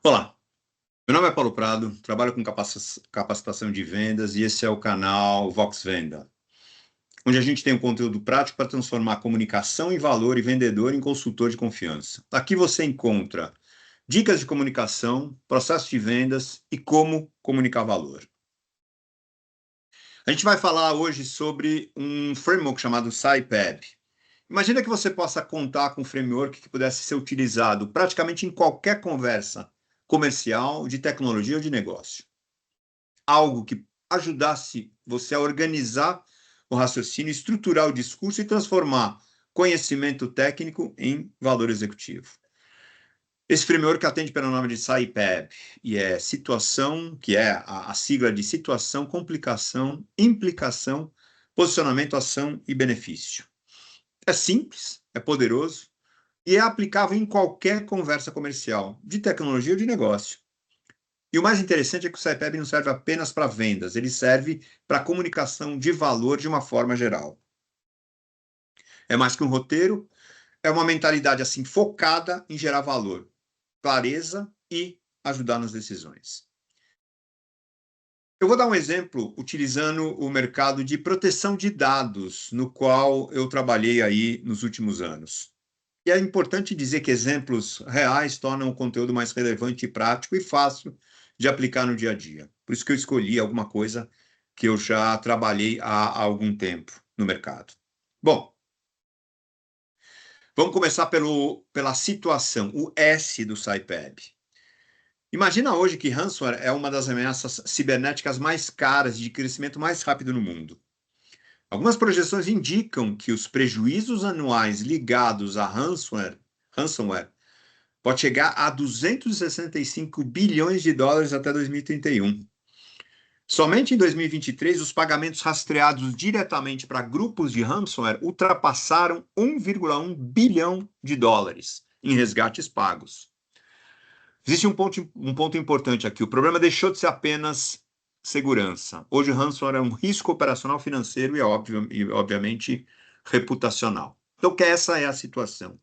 Olá, meu nome é Paulo Prado, trabalho com capacitação de vendas e esse é o canal Vox Venda, onde a gente tem um conteúdo prático para transformar a comunicação em valor e vendedor em consultor de confiança. Aqui você encontra dicas de comunicação, processo de vendas e como comunicar valor. A gente vai falar hoje sobre um framework chamado SciPab. Imagina que você possa contar com um framework que pudesse ser utilizado praticamente em qualquer conversa comercial, de tecnologia ou de negócio. Algo que ajudasse você a organizar o raciocínio, estruturar o discurso e transformar conhecimento técnico em valor executivo. Esse framework atende pelo nome de SciPab e é situação, que é a sigla de situação, complicação, implicação, posicionamento, ação e benefício. É simples, é poderoso e é aplicável em qualquer conversa comercial, de tecnologia ou de negócio. E o mais interessante é que o SciPab não serve apenas para vendas, ele serve para comunicação de valor de uma forma geral. É mais que um roteiro, é uma mentalidade assim focada em gerar valor, clareza e ajudar nas decisões. Eu vou dar um exemplo utilizando o mercado de proteção de dados, no qual eu trabalhei aí nos últimos anos. E é importante dizer que exemplos reais tornam o conteúdo mais relevante e prático e fácil de aplicar no dia a dia. Por isso que eu escolhi alguma coisa que eu já trabalhei há algum tempo no mercado. Bom, vamos começar pela situação, o S do SciPab. Imagina hoje que ransomware é uma das ameaças cibernéticas mais caras e de crescimento mais rápido no mundo. Algumas projeções indicam que os prejuízos anuais ligados a ransomware pode chegar a 265 bilhões de dólares até 2031. Somente em 2023, os pagamentos rastreados diretamente para grupos de ransomware ultrapassaram 1,1 bilhão de dólares em resgates pagos. Existe um ponto importante aqui. O problema deixou de ser apenas segurança. Hoje, o ransomware é um risco operacional financeiro e obviamente, reputacional. Então, essa é a situação.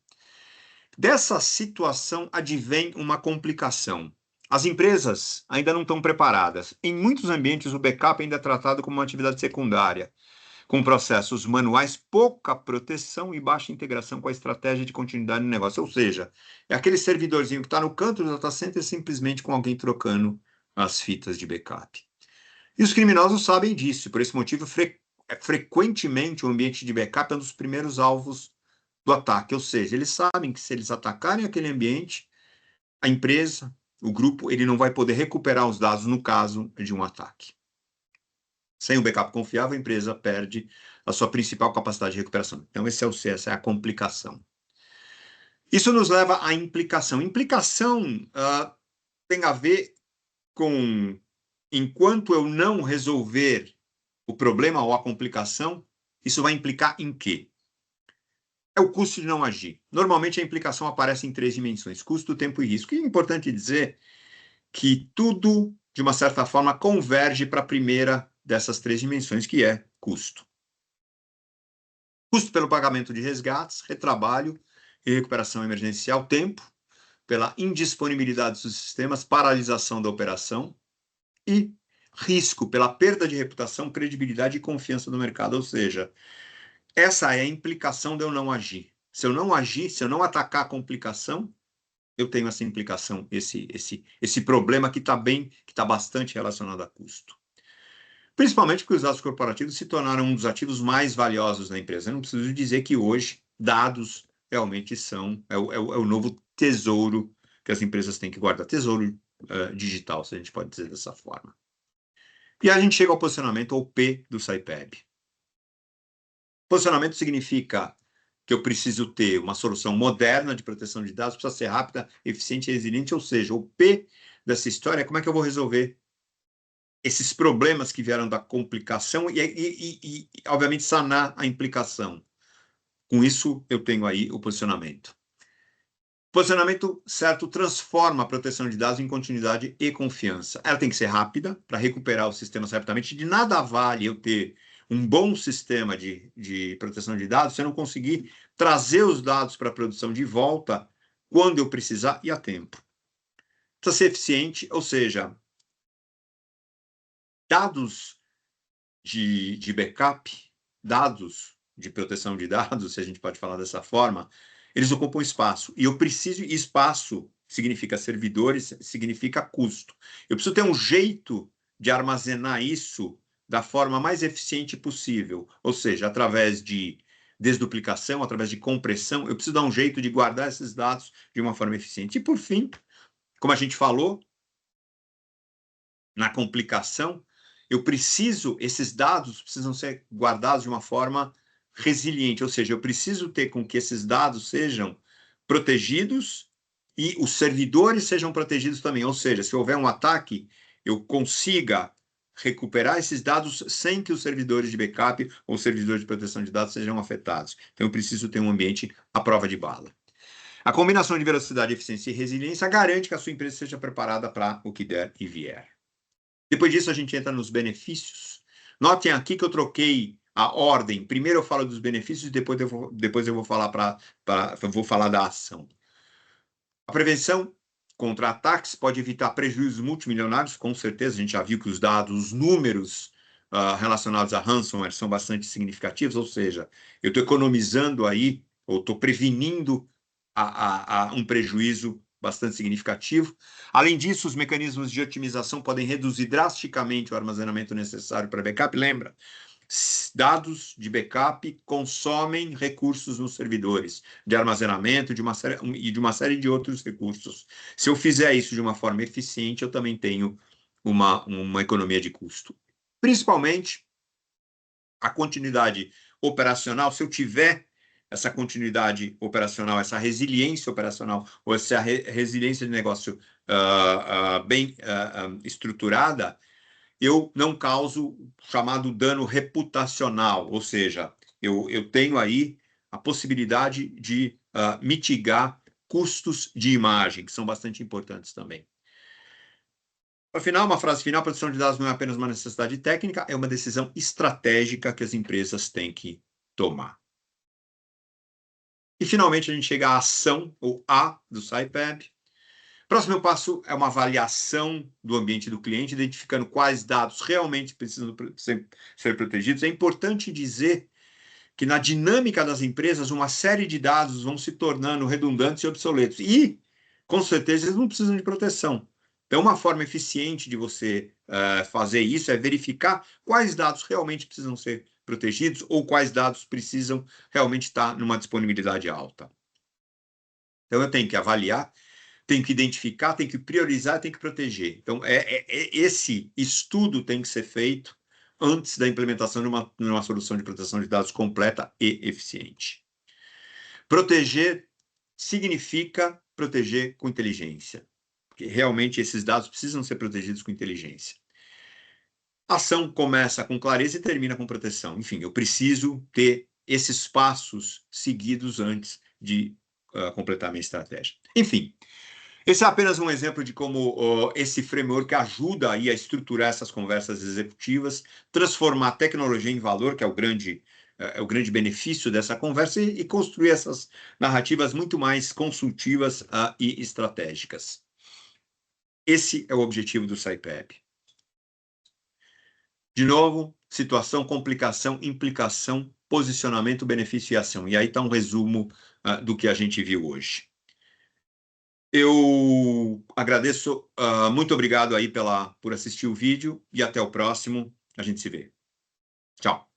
Dessa situação advém uma complicação. As empresas ainda não estão preparadas. Em muitos ambientes, o backup ainda é tratado como uma atividade secundária, com processos manuais, pouca proteção e baixa integração com a estratégia de continuidade no negócio. Ou seja, é aquele servidorzinho que está no canto do data center simplesmente com alguém trocando as fitas de backup. E os criminosos sabem disso, por esse motivo, frequentemente o ambiente de backup é um dos primeiros alvos do ataque, ou seja, eles sabem que se eles atacarem aquele ambiente, a empresa, o grupo, ele não vai poder recuperar os dados no caso de um ataque. Sem um backup confiável, a empresa perde a sua principal capacidade de recuperação. Então, esse é o C, essa é a complicação. Isso nos leva à implicação. Implicação tem a ver com, enquanto eu não resolver o problema ou a complicação, isso vai implicar em quê? É o custo de não agir. Normalmente a implicação aparece em 3 dimensões: custo, tempo e risco. E é importante dizer que tudo, de uma certa forma, converge para a primeira dessas 3 dimensões, que é custo. Custo pelo pagamento de resgates, retrabalho e recuperação emergencial, tempo pela indisponibilidade dos sistemas, paralisação da operação e risco pela perda de reputação, credibilidade e confiança no mercado. Ou seja, essa é a implicação de eu não agir. Se eu não agir, se eu não atacar a complicação, eu tenho essa implicação, esse problema que está bastante relacionado a custo. Principalmente porque os dados corporativos se tornaram um dos ativos mais valiosos da empresa. Eu não preciso dizer que hoje dados realmente é o novo tesouro que as empresas têm que guardar, tesouro digital, se a gente pode dizer dessa forma. E a gente chega ao posicionamento, ou P do SciPab. Posicionamento significa que eu preciso ter uma solução moderna de proteção de dados, precisa ser rápida, eficiente e resiliente, ou seja, o P dessa história é como é que eu vou resolver esses problemas que vieram da complicação e obviamente, sanar a implicação. Com isso, eu tenho aí o posicionamento. O posicionamento certo transforma a proteção de dados em continuidade e confiança. Ela tem que ser rápida para recuperar os sistemas rapidamente. De nada vale eu ter um bom sistema de proteção de dados se eu não conseguir trazer os dados para a produção de volta quando eu precisar e a tempo. precisa ser eficiente, ou seja, dados de backup, dados de proteção de dados, se a gente pode falar dessa forma, eles ocupam espaço. E eu preciso, espaço significa servidores, significa custo. Eu preciso ter um jeito de armazenar isso da forma mais eficiente possível, ou seja, através de desduplicação, através de compressão, eu preciso dar um jeito de guardar esses dados de uma forma eficiente. E por fim, como a gente falou, na complicação, esses dados precisam ser guardados de uma forma resiliente, ou seja, eu preciso ter com que esses dados sejam protegidos e os servidores sejam protegidos também, ou seja, se houver um ataque, eu consiga recuperar esses dados sem que os servidores de backup ou servidores de proteção de dados sejam afetados. Então, eu preciso ter um ambiente à prova de bala. A combinação de velocidade, eficiência e resiliência garante que a sua empresa seja preparada para o que der e vier. Depois disso, a gente entra nos benefícios. Notem aqui que eu troquei a ordem. Primeiro eu falo dos benefícios, depois eu vou falar da ação. A prevenção contra ataques pode evitar prejuízos multimilionários, com certeza. A gente já viu que os dados, os números relacionados a ransomware são bastante significativos, ou seja, eu estou economizando aí, ou estou prevenindo um prejuízo bastante significativo. Além disso, os mecanismos de otimização podem reduzir drasticamente o armazenamento necessário para backup. Lembra? Dados de backup consomem recursos nos servidores de armazenamento de uma série de outros recursos. Se eu fizer isso de uma forma eficiente, eu também tenho uma economia de custo. Principalmente a continuidade operacional, se eu tiver essa continuidade operacional, essa resiliência operacional, ou essa resiliência de negócio bem estruturada, eu não causo o chamado dano reputacional, ou seja, eu tenho aí a possibilidade de mitigar custos de imagem, que são bastante importantes também. Afinal, uma frase final: a proteção de dados não é apenas uma necessidade técnica, é uma decisão estratégica que as empresas têm que tomar. E, finalmente, a gente chega à ação, ou A, do SciPab. Próximo passo é uma avaliação do ambiente do cliente, identificando quais dados realmente precisam ser protegidos. É importante dizer que, na dinâmica das empresas, uma série de dados vão se tornando redundantes e obsoletos. E, com certeza, eles não precisam de proteção. Então, uma forma eficiente de você fazer isso é verificar quais dados realmente precisam ser protegidos ou quais dados precisam realmente estar numa disponibilidade alta. Então, eu tenho que avaliar, tenho que identificar, tenho que priorizar, tenho que proteger. Então, esse estudo tem que ser feito antes da implementação de uma solução de proteção de dados completa e eficiente. Proteger significa proteger com inteligência, porque realmente esses dados precisam ser protegidos com inteligência. A ação começa com clareza e termina com proteção. Enfim, eu preciso ter esses passos seguidos antes de completar a minha estratégia. Enfim, esse é apenas um exemplo de como esse framework ajuda aí a estruturar essas conversas executivas, transformar a tecnologia em valor, que é o grande benefício dessa conversa, e construir essas narrativas muito mais consultivas e estratégicas. Esse é o objetivo do SciPab. De novo, situação, complicação, implicação, posicionamento, benefício e ação. E aí está um resumo do que a gente viu hoje. Eu agradeço, muito obrigado aí por assistir o vídeo e até o próximo. A gente se vê. Tchau.